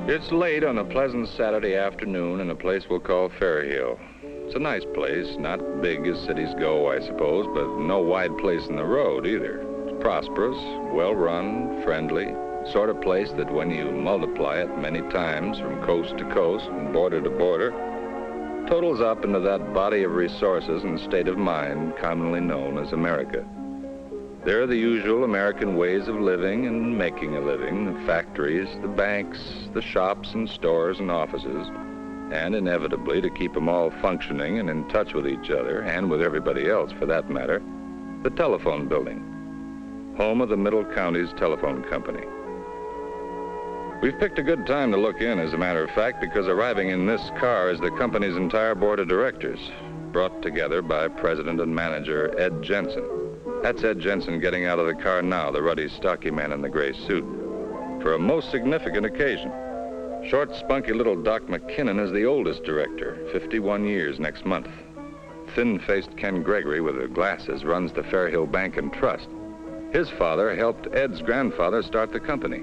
It's late on a pleasant Saturday afternoon in a place we'll call Fairhill. It's a nice place, not big as cities go, I suppose, but no wide place in the road either. It's prosperous, well-run, friendly, sort of place that when you multiply it many times from coast to coast and border to border, totals up into that body of resources and state of mind commonly known as America. There are the usual American ways of living and making a living, the factories, the banks, the shops and stores and offices, and inevitably, to keep them all functioning and in touch with each other, and with everybody else for that matter, the telephone building, home of the Middle County's telephone company. We've picked a good time to look in, as a matter of fact, because arriving in this car is the company's entire board of directors, brought together by president and manager Ed Jensen. That's Ed Jensen getting out of the car now, the ruddy, stocky man in the gray suit, for a most significant occasion. Short, spunky little Doc McKinnon is the oldest director, 51 years next month. Thin-faced Ken Gregory with the glasses runs the Fairhill Bank and Trust. His father helped Ed's grandfather start the company.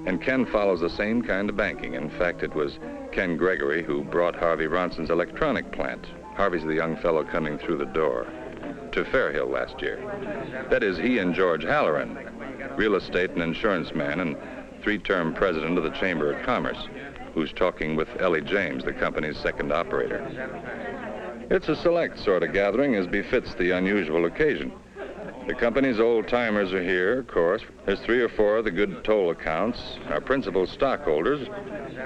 And Ken follows the same kind of banking. In fact, it was Ken Gregory who brought Harvey Ronson's electronic plant. Harvey's the young fellow coming through the door, to Fairhill last year. That is, he and George Halloran, real estate and insurance man and three-term president of the Chamber of Commerce, who's talking with Ellie James, the company's second operator. It's a select sort of gathering, as befits the unusual occasion. The company's old-timers are here, of course. There's 3 or 4 of the good toll accounts, our principal stockholders,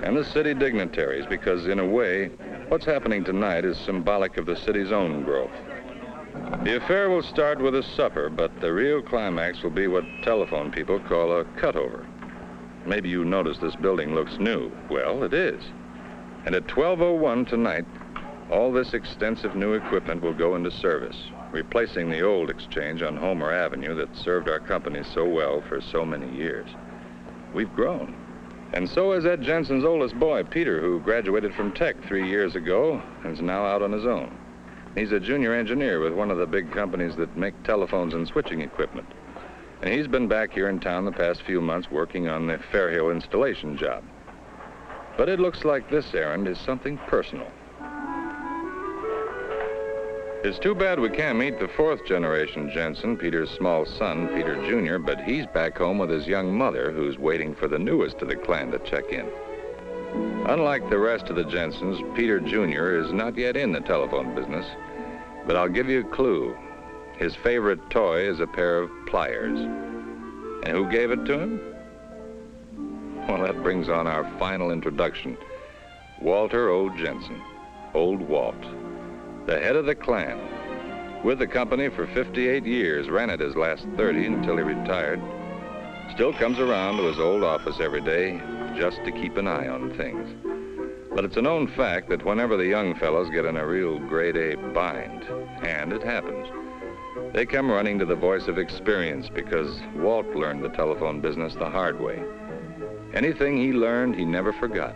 and the city dignitaries, because in a way, what's happening tonight is symbolic of the city's own growth. The affair will start with a supper, but the real climax will be what telephone people call a cutover. Maybe you notice this building looks new. Well, it is. And at 12:01 tonight, all this extensive new equipment will go into service, replacing the old exchange on Homer Avenue that served our company so well for so many years. We've grown. And so has Ed Jensen's oldest boy, Peter, who graduated from Tech 3 years ago and is now out on his own. He's a junior engineer with one of the big companies that make telephones and switching equipment. And he's been back here in town the past few months working on the Fairhill installation job. But it looks like this errand is something personal. It's too bad we can't meet the 4th generation Jensen, Peter's small son, Peter Jr., but he's back home with his young mother, who's waiting for the newest of the clan to check in. Unlike the rest of the Jensens, Peter Jr. is not yet in the telephone business, but I'll give you a clue. His favorite toy is a pair of pliers. And who gave it to him? Well, that brings on our final introduction. Walter O. Jensen, Old Walt, the head of the clan. With the company for 58 years, ran it his last 30 until he retired. Still comes around to his old office every day just to keep an eye on things. But it's a known fact that whenever the young fellows get in a real grade A bind, and it happens, they come running to the voice of experience, because Walt learned the telephone business the hard way. Anything he learned, he never forgot.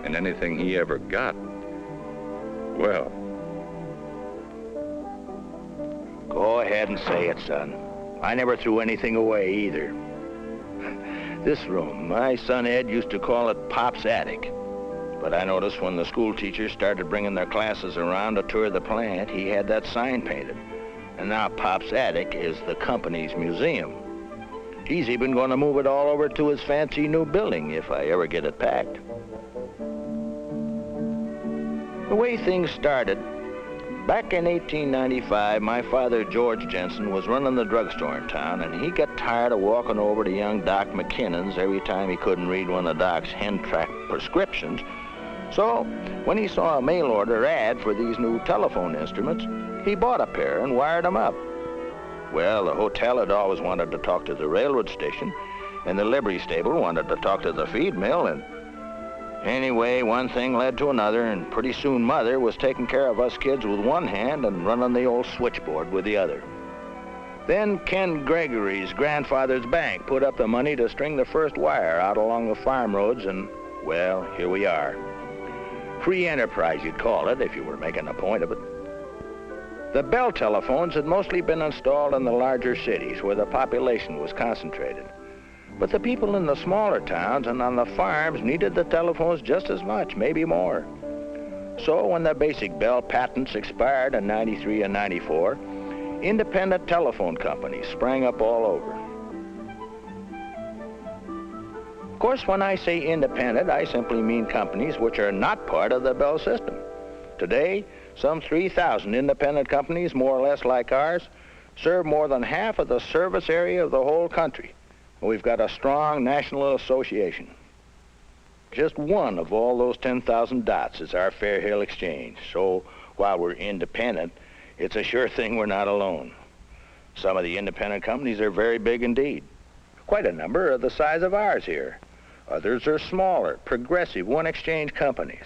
And anything he ever got, well... Go ahead and say it, son. I never threw anything away either. This room, my son Ed used to call it Pop's Attic. But I noticed when the school teachers started bringing their classes around to tour the plant, he had that sign painted. And now Pop's Attic is the company's museum. He's even going to move it all over to his fancy new building if I ever get it packed. The way things started, back in 1895, my father, George Jensen, was running the drugstore in town, and he got tired of walking over to young Doc McKinnon's every time he couldn't read one of Doc's hen-track prescriptions. So, when he saw a mail-order ad for these new telephone instruments, he bought a pair and wired them up. Well, the hotel had always wanted to talk to the railroad station, and the livery stable wanted to talk to the feed mill, and anyway, one thing led to another, and pretty soon Mother was taking care of us kids with one hand and running the old switchboard with the other. Then Ken Gregory's grandfather's bank put up the money to string the first wire out along the farm roads, and, well, here we are. Free enterprise, you'd call it, if you were making a point of it. The bell telephones had mostly been installed in the larger cities where the population was concentrated. But the people in the smaller towns and on the farms needed the telephones just as much, maybe more. So when the basic bell patents expired in 93 and 94, independent telephone companies sprang up all over. Of course, when I say independent, I simply mean companies which are not part of the Bell system. Today, some 3,000 independent companies, more or less like ours, serve more than half of the service area of the whole country. We've got a strong national association. Just one of all those 10,000 dots is our Fairhill exchange. So while we're independent, it's a sure thing we're not alone. Some of the independent companies are very big indeed. Quite a number are the size of ours here. Others are smaller, progressive, one-exchange companies.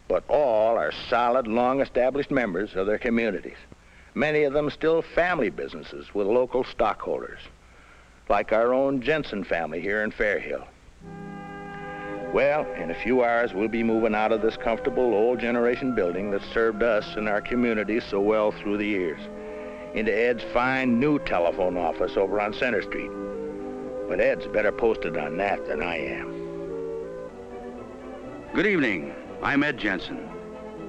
But all are solid, long-established members of their communities. Many of them still family businesses with local stockholders, like our own Jensen family here in Fairhill. Well, in a few hours, we'll be moving out of this comfortable old generation building that served us and our community so well through the years, into Ed's fine new telephone office over on Center Street. But Ed's better posted on that than I am. Good evening. I'm Ed Jensen.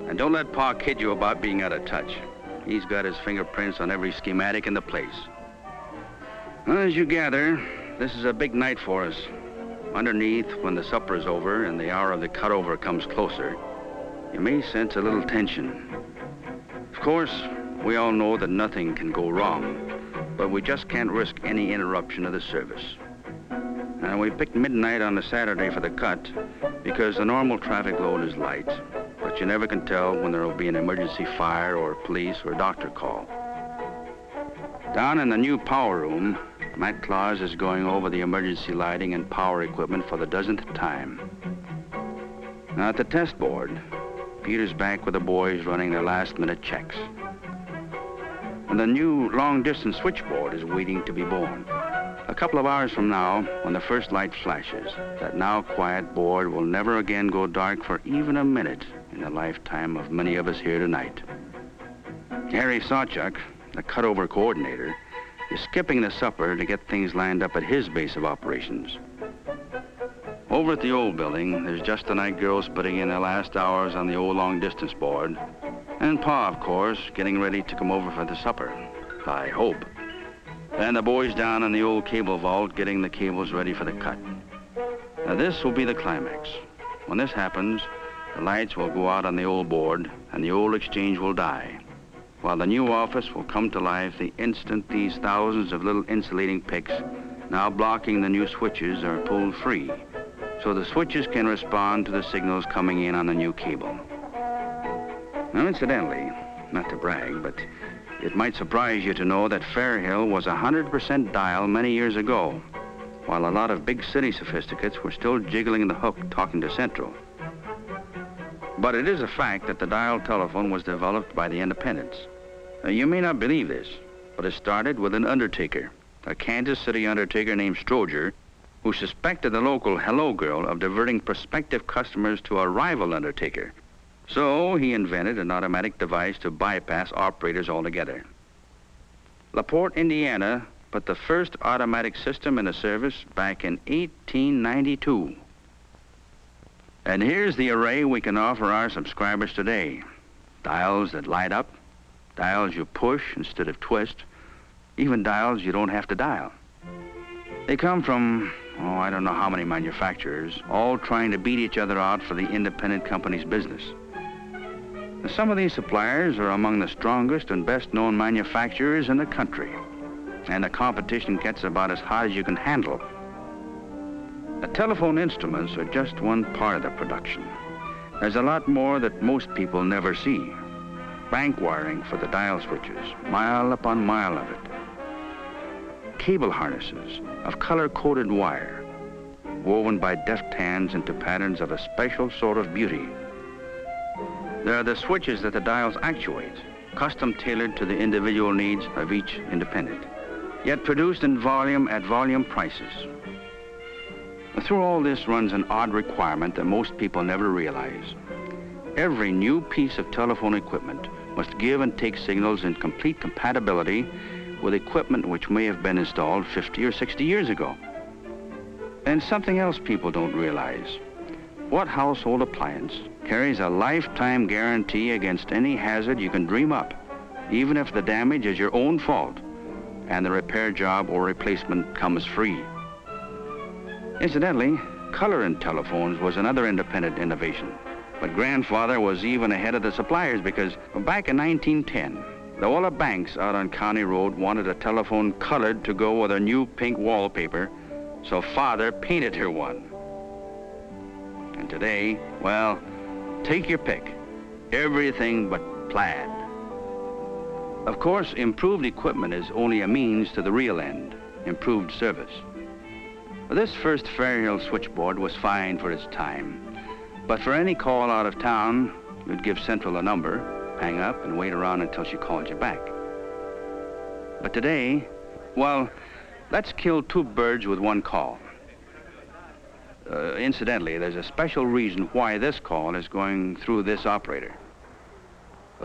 And don't let Pa kid you about being out of touch. He's got his fingerprints on every schematic in the place. Well, as you gather, this is a big night for us. Underneath, when the supper is over and the hour of the cutover comes closer, you may sense a little tension. Of course, we all know that nothing can go wrong, but we just can't risk any interruption of the service. And we picked midnight on a Saturday for the cut because the normal traffic load is light, but you never can tell when there will be an emergency fire or police or doctor call. Down in the new power room, Matt Claus is going over the emergency lighting and power equipment for the dozenth time. Now at the test board, Peter's back with the boys running their last-minute checks. And the new long-distance switchboard is waiting to be born. A couple of hours from now, when the first light flashes, that now quiet board will never again go dark for even a minute in the lifetime of many of us here tonight. Harry Sawchuk, the cutover coordinator, is skipping the supper to get things lined up at his base of operations. Over at the old building, there's just the night girls putting in their last hours on the old long-distance board, and Pa, of course, getting ready to come over for the supper, I hope. And the boys down in the old cable vault getting the cables ready for the cut. Now this will be the climax. When this happens, the lights will go out on the old board and the old exchange will die, while the new office will come to life the instant these thousands of little insulating picks now blocking the new switches are pulled free, so the switches can respond to the signals coming in on the new cable. Now incidentally, not to brag, but it might surprise you to know that Fairhill was 100% dial many years ago, while a lot of big city sophisticates were still jiggling the hook talking to Central. But it is a fact that the dial telephone was developed by the independents. Now, you may not believe this, but it started with an undertaker, a Kansas City undertaker named Stroger, who suspected the local hello girl of diverting prospective customers to a rival undertaker. So he invented an automatic device to bypass operators altogether. LaPorte, Indiana, put the first automatic system into service back in 1892. And here's the array we can offer our subscribers today. Dials that light up, dials you push instead of twist, even dials you don't have to dial. They come from, I don't know how many manufacturers, all trying to beat each other out for the independent company's business. Some of these suppliers are among the strongest and best-known manufacturers in the country, and the competition gets about as hot as you can handle. The telephone instruments are just one part of the production. There's a lot more that most people never see. Bank wiring for the dial switches, mile upon mile of it. Cable harnesses of color-coded wire, woven by deft hands into patterns of a special sort of beauty. There are the switches that the dials actuate, custom tailored to the individual needs of each independent, yet produced in volume at volume prices. Through all this runs an odd requirement that most people never realize. Every new piece of telephone equipment must give and take signals in complete compatibility with equipment which may have been installed 50 or 60 years ago. And something else people don't realize. What household appliance carries a lifetime guarantee against any hazard you can dream up, even if the damage is your own fault and the repair job or replacement comes free? Incidentally, color in telephones was another independent innovation. But Grandfather was even ahead of the suppliers because back in 1910, all the banks out on County Road wanted a telephone colored to go with a new pink wallpaper, so Father painted her one. And today, well, take your pick. Everything but plaid. Of course, improved equipment is only a means to the real end, improved service. This first Fairhill switchboard was fine for its time, but for any call out of town, you'd give Central a number, hang up, and wait around until she called you back. But today, well, let's kill two birds with one call. Incidentally, there's a special reason why this call is going through this operator.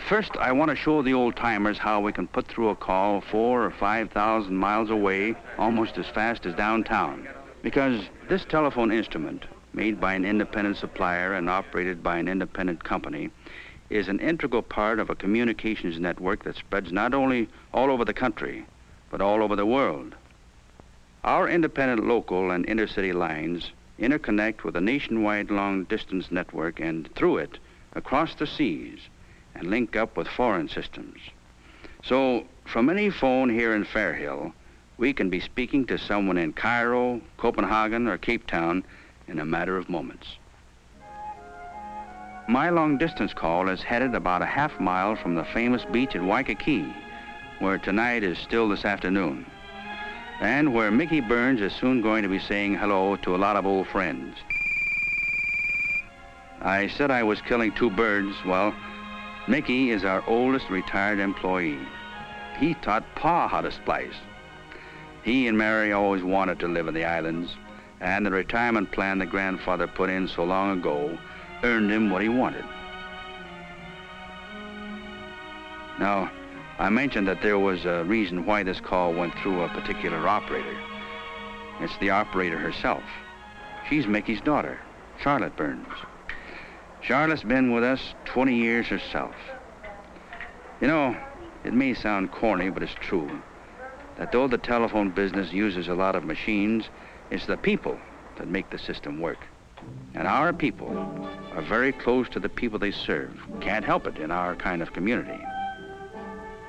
First, I want to show the old-timers how we can put through a call 4,000 or 5,000 miles away almost as fast as downtown. Because this telephone instrument, made by an independent supplier and operated by an independent company, is an integral part of a communications network that spreads not only all over the country, but all over the world. Our independent local and intercity lines interconnect with a nationwide long-distance network and through it, across the seas, and link up with foreign systems. So, from any phone here in Fairhill, we can be speaking to someone in Cairo, Copenhagen, or Cape Town in a matter of moments. My long-distance call is headed about a half mile from the famous beach at Waikiki, where tonight is still this afternoon, and where Mickey Burns is soon going to be saying hello to a lot of old friends. I said I was killing two birds. Well, Mickey is our oldest retired employee. He taught Pa how to splice. He and Mary always wanted to live in the islands, and the retirement plan that Grandfather put in so long ago earned him what he wanted. Now, I mentioned that there was a reason why this call went through a particular operator. It's the operator herself. She's Mickey's daughter, Charlotte Burns. Charlotte's been with us 20 years herself. You know, it may sound corny, but it's true, that though the telephone business uses a lot of machines, it's the people that make the system work. And our people are very close to the people they serve. Can't help it in our kind of community.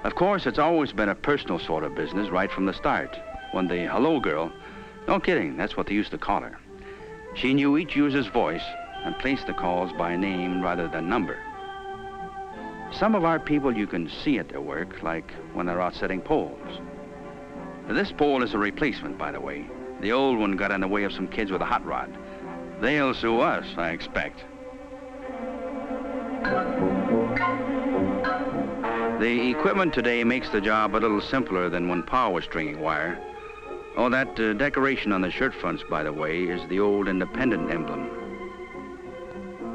Of course, it's always been a personal sort of business right from the start. When the hello girl, no kidding, that's what they used to call her, she knew each user's voice and placed the calls by name rather than number. Some of our people you can see at their work, like when they're out setting poles. This pole is a replacement, by the way. The old one got in the way of some kids with a hot rod. They'll sue us, I expect. The equipment today makes the job a little simpler than when Pa was stringing wire. Oh, that decoration on the shirt fronts, by the way, is the old independent emblem.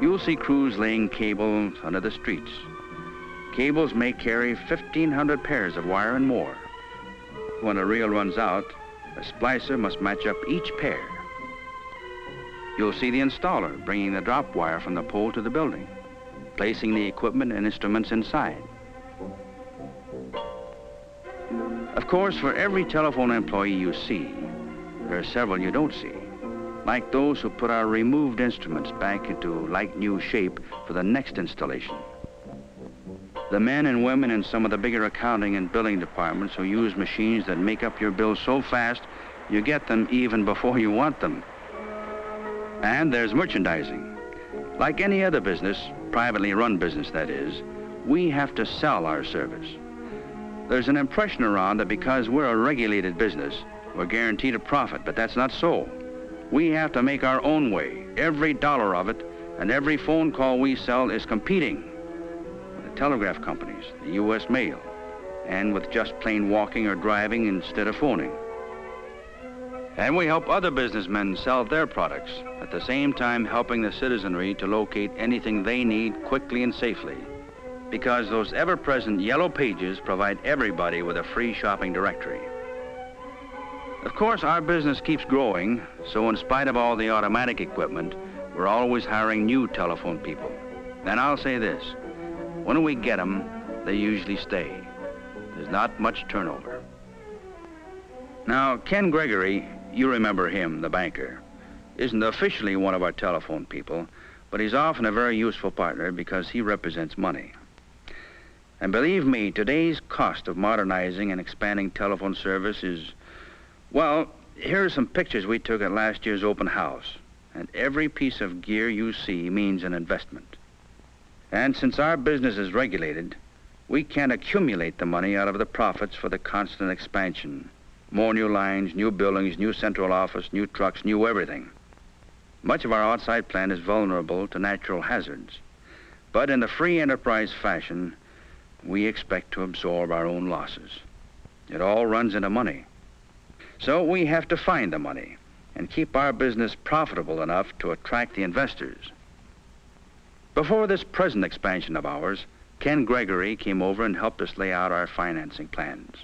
You'll see crews laying cables under the streets. Cables may carry 1,500 pairs of wire and more. When a reel runs out, a splicer must match up each pair. You'll see the installer bringing the drop wire from the pole to the building, placing the equipment and instruments inside. Of course, for every telephone employee you see, there are several you don't see, like those who put our removed instruments back into like-new shape for the next installation. The men and women in some of the bigger accounting and billing departments who use machines that make up your bills so fast, you get them even before you want them. And there's merchandising. Like any other business, privately run business that is, we have to sell our service. There's an impression around that because we're a regulated business, we're guaranteed a profit, but that's not so. We have to make our own way, every dollar of it, and every phone call we sell is competing with the telegraph companies, the U.S. mail, and with just plain walking or driving instead of phoning. And we help other businessmen sell their products, at the same time helping the citizenry to locate anything they need quickly and safely. Because those ever-present yellow pages provide everybody with a free shopping directory. Of course, our business keeps growing, so in spite of all the automatic equipment, we're always hiring new telephone people. And I'll say this, when we get them, they usually stay. There's not much turnover. Now, Ken Gregory, you remember him, the banker, isn't officially one of our telephone people, but he's often a very useful partner because he represents money. And believe me, today's cost of modernizing and expanding telephone service is, well, here are some pictures we took at last year's open house. And every piece of gear you see means an investment. And since our business is regulated, we can't accumulate the money out of the profits for the constant expansion. More new lines, new buildings, new central office, new trucks, new everything. Much of our outside plant is vulnerable to natural hazards. But in the free enterprise fashion, we expect to absorb our own losses. It all runs into money. So we have to find the money and keep our business profitable enough to attract the investors. Before this present expansion of ours, Ken Gregory came over and helped us lay out our financing plans.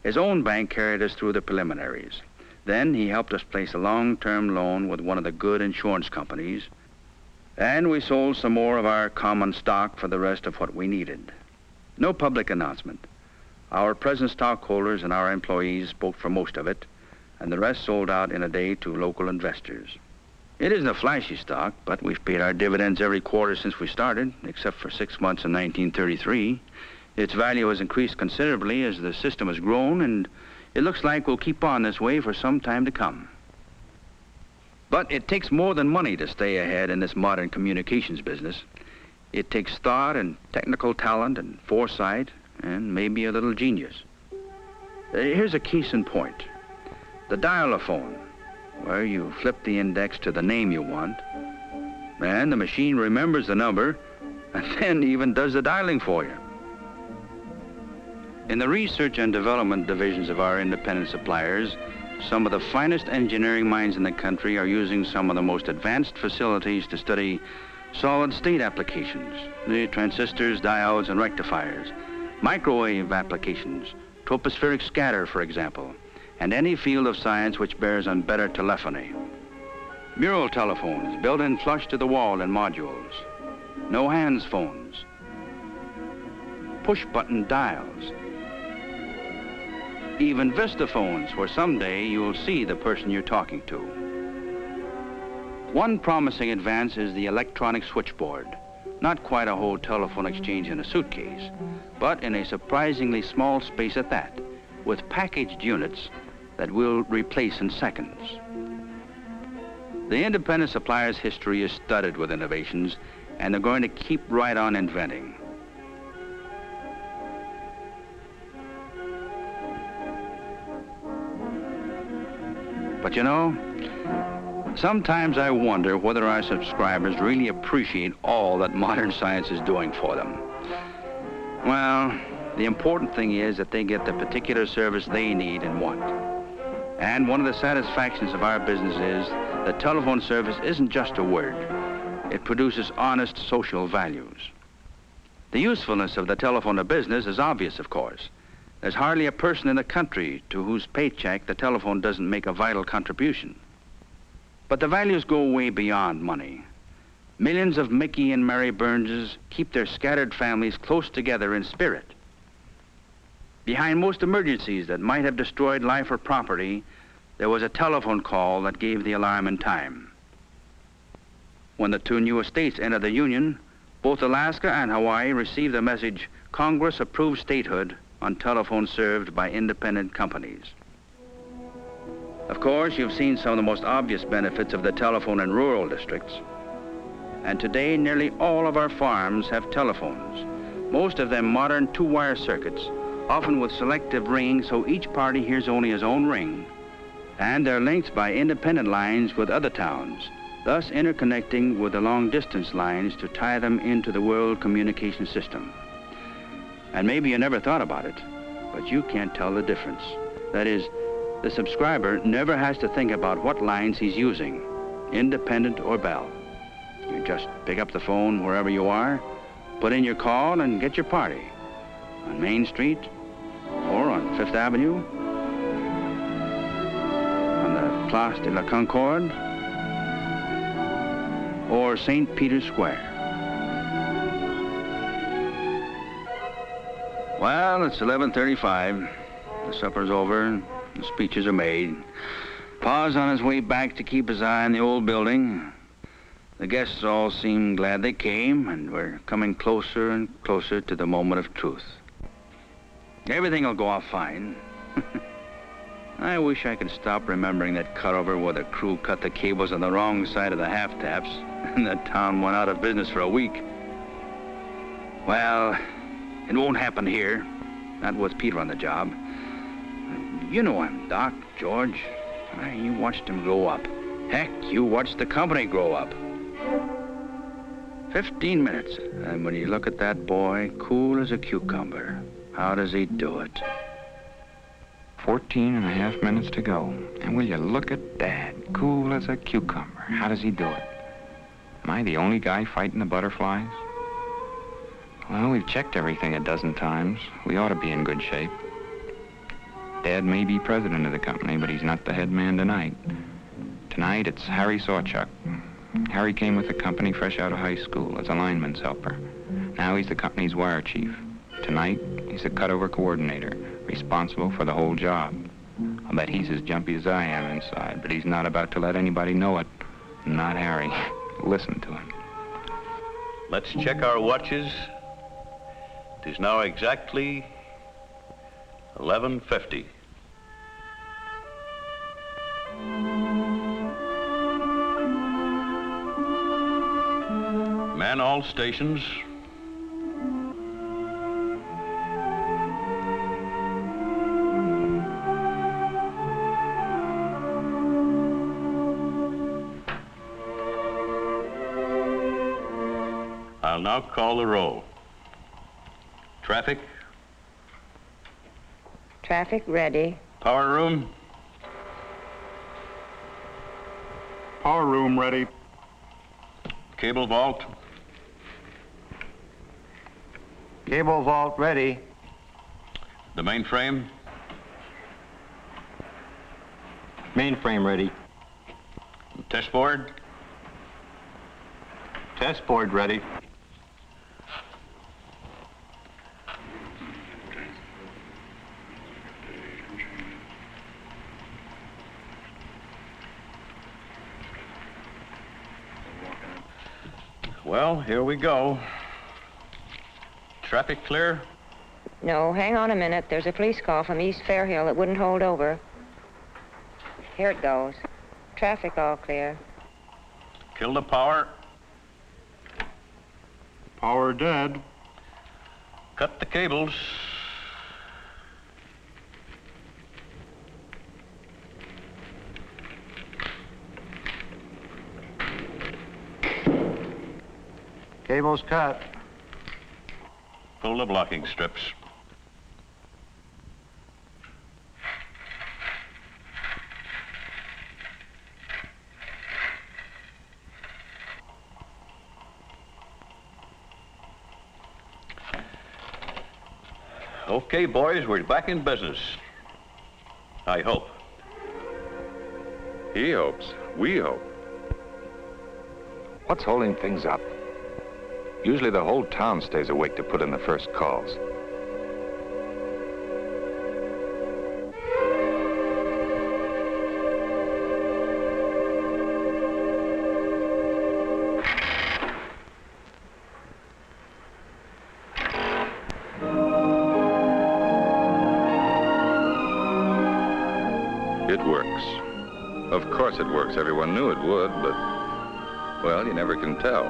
His own bank carried us through the preliminaries. Then he helped us place a long-term loan with one of the good insurance companies, and we sold some more of our common stock for the rest of what we needed. No public announcement. Our present stockholders and our employees spoke for most of it, and the rest sold out in a day to local investors. It isn't a flashy stock, but we've paid our dividends every quarter since we started, except for 6 months in 1933. Its value has increased considerably as the system has grown, and it looks like we'll keep on this way for some time to come. But it takes more than money to stay ahead in this modern communications business. It takes thought and technical talent and foresight and maybe a little genius. Here's a case in point. The dial-a-phone, where you flip the index to the name you want, and the machine remembers the number and then even does the dialing for you. In the research and development divisions of our independent suppliers, some of the finest engineering minds in the country are using some of the most advanced facilities to study solid-state applications, the transistors, diodes, and rectifiers, microwave applications, tropospheric scatter, for example, and any field of science which bears on better telephony. Mural telephones built in flush to the wall in modules, no-hands phones, push-button dials, even Vista phones, where someday you will see the person you're talking to. One promising advance is the electronic switchboard. Not quite a whole telephone exchange in a suitcase, but in a surprisingly small space at that, with packaged units that we'll replace in seconds. The independent supplier's history is studded with innovations, and they're going to keep right on inventing. But you know, sometimes I wonder whether our subscribers really appreciate all that modern science is doing for them. Well, the important thing is that they get the particular service they need and want. And one of the satisfactions of our business is that telephone service isn't just a word. It produces honest social values. The usefulness of the telephone to business is obvious, of course. There's hardly a person in the country to whose paycheck the telephone doesn't make a vital contribution. But the values go way beyond money. Millions of Mickey and Mary Burnses keep their scattered families close together in spirit. Behind most emergencies that might have destroyed life or property, there was a telephone call that gave the alarm in time. When the two new states entered the Union, both Alaska and Hawaii received the message, Congress approved statehood on telephone served by independent companies. Of course, you've seen some of the most obvious benefits of the telephone in rural districts. And today, nearly all of our farms have telephones, most of them modern two-wire circuits, often with selective ringing so each party hears only his own ring. And they're linked by independent lines with other towns, thus interconnecting with the long-distance lines to tie them into the world communication system. And maybe you never thought about it, but you can't tell the difference. That is, the subscriber never has to think about what lines he's using, independent or Bell. You just pick up the phone wherever you are, put in your call, and get your party. On Main Street or on Fifth Avenue. Place de la Concorde or St. Peter's Square? Well, it's 11:35. The supper's over. The speeches are made. Pa's on his way back to keep his eye on the old building. The guests all seem glad they came, and we're coming closer and closer to the moment of truth. Everything will go off fine. I wish I could stop remembering that cutover where the crew cut the cables on the wrong side of the half-taps, and the town went out of business for a week. Well, it won't happen here. Not with Peter on the job. You know him, Doc, George. You watched him grow up. Heck, you watched the company grow up. 15 minutes, and when you look at that boy, cool as a cucumber, how does he do it? 14 and a half minutes to go. And will you look at Dad, cool as a cucumber. How does he do it? Am I the only guy fighting the butterflies? Well, we've checked everything a dozen times. We ought to be in good shape. Dad may be president of the company, but he's not the head man tonight. Tonight, it's Harry Sawchuck. Harry came with the company fresh out of high school as a lineman's helper. Now he's the company's wire chief. Tonight, he's the cutover coordinator, responsible for the whole job. I'll bet he's as jumpy as I am inside, but he's not about to let anybody know it. Not Harry. Listen to him. Let's check our watches. It is now exactly 11:50. Man all stations. I'll now call the roll. Traffic. Traffic ready. Power room. Power room ready. Cable vault. Cable vault ready. The mainframe. Mainframe ready. Test board. Test board ready. Well, here we go. Traffic clear? No, hang on a minute. There's a police call from East Fairhill that wouldn't hold over. Here it goes. Traffic all clear. Kill the power. Power dead. Cut the cables. Cables cut. Pull the blocking strips. Okay, boys, we're back in business. I hope. He hopes. We hope. What's holding things up? Usually the whole town stays awake to put in the first calls. It works. Of course it works. Everyone knew it would, but, well, you never can tell.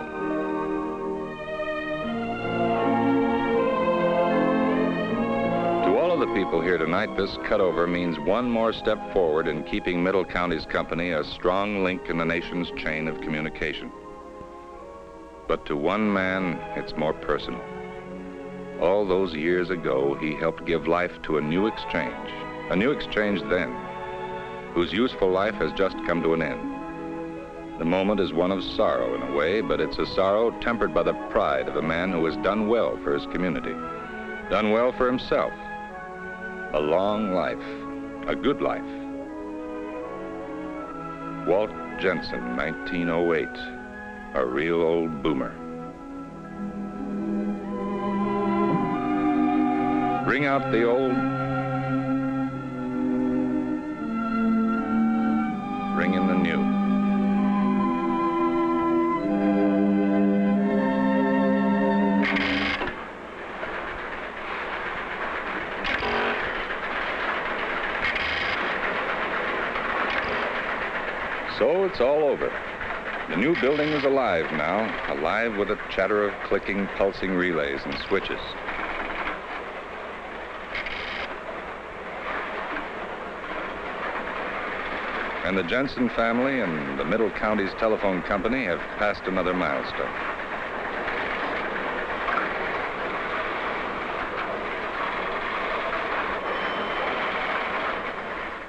To all of the people here tonight, this cutover means one more step forward in keeping Middle County's company a strong link in the nation's chain of communication. But to one man, it's more personal. All those years ago, he helped give life to a new exchange then, whose useful life has just come to an end. The moment is one of sorrow in a way, but it's a sorrow tempered by the pride of a man who has done well for his community, done well for himself. A long life, a good life. Walt Jensen, 1908. A real old boomer. Bring out the old. Bring in the new. So it's all over. The new building is alive now, alive with a chatter of clicking, pulsing relays and switches. And the Jensen family and the Middle Counties Telephone Company have passed another milestone.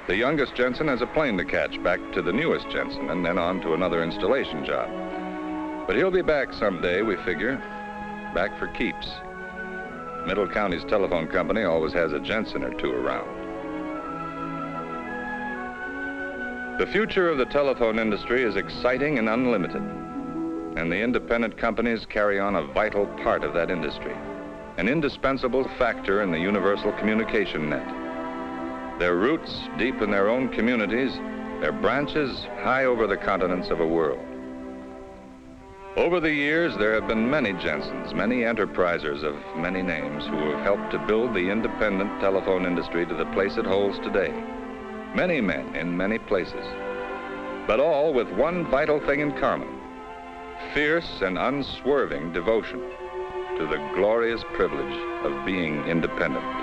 The youngest Jensen has a plane to catch back to the newest Jensen and then on to another installation job. But he'll be back someday, we figure, back for keeps. Middle Counties Telephone Company always has a Jensen or two around. The future of the telephone industry is exciting and unlimited, and the independent companies carry on a vital part of that industry, an indispensable factor in the universal communication net. Their roots deep in their own communities, their branches high over the continents of a world. Over the years, there have been many Jensens, many enterprisers of many names who have helped to build the independent telephone industry to the place it holds today. Many men in many places, but all with one vital thing in common: fierce and unswerving devotion to the glorious privilege of being independent.